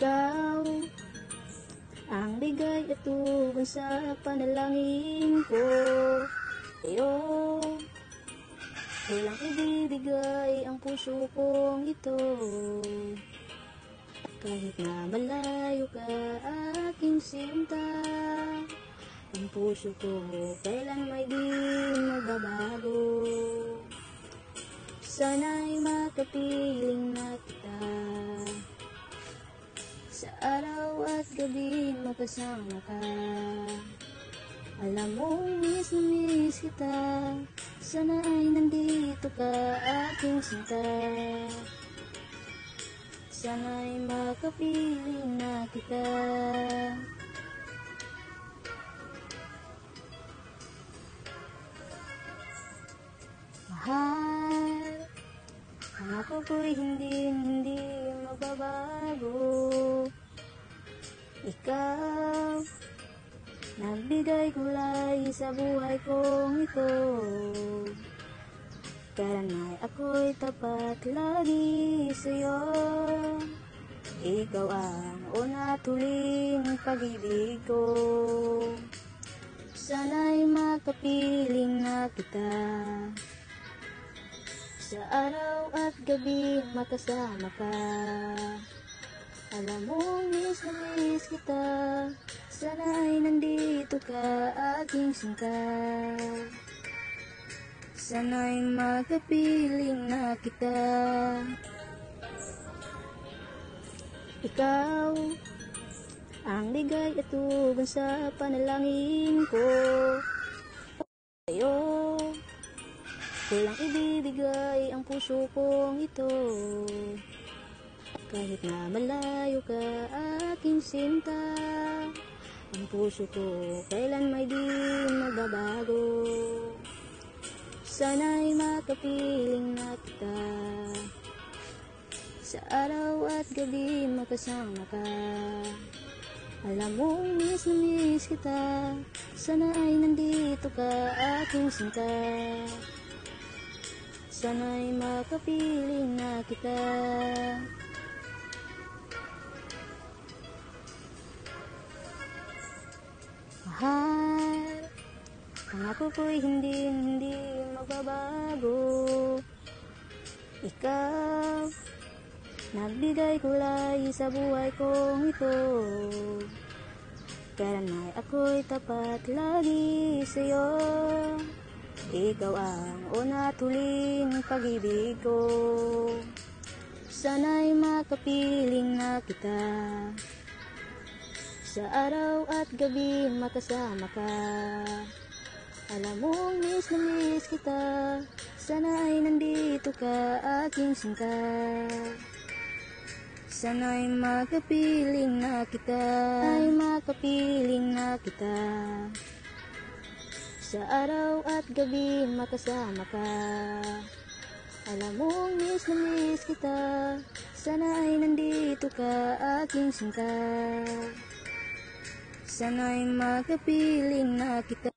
Ikaw ang bigay at tugon sa panalangin ko. Iyo walang ibibigay ang puso kong ito. Kahit na malayo ka aking sinta, ang puso ko kailan may di magbabago. Sana'y makapiling na kita, sa araw at gabi makasama ka. Alam mong miss na miss kita, sana'y nandito ka aking sinta. Sana'y makapiling na kita. Mahal, ang ako ko'y hindi magbabago. Ikaw, nagbigay kulay sa buhay kong ito. Karanay ako'y tapat lagi sa'yo. Ikaw ang una at huling pag-ibig ko. Sana'y makapiling na kita, sa araw at gabi makasama ka. Alam mong miss na miss kita, sana'y nandito ka aking sinta. Sana'y makapiling na kita. Ikaw ang bigay at tugon sa panalangin ko. Sa'yo walang ibibigay ang puso kong ito. Kahit na malayo ka aking sinta, ang puso ko kailan may di magbabago. Sana'y makapiling na kita, sa araw at gabi makasama ka. Alam mong miss na miss kita, sana'y nandito ka aking sinta. Sana'y makapiling na kita. Mahal, ang ako ko'y hindi magbabago. Ikaw, nagbigay kulay sa buhay kong ito. Karanay ako'y tapat lagi sa'yo. Ikaw ang una at huling pag-ibig ko. Sana'y makapiling na kita, sa araw at gabi makasama ka. Alam mong miss na miss kita, sana'y nandito ka aking sinta. Sana'y makapiling na kita, ay makapiling na kita. Sa araw at gabi makasama ka. Alam mong miss na miss kita, sana'y nandito ka aking sinta. Sana'y makapiling na kita.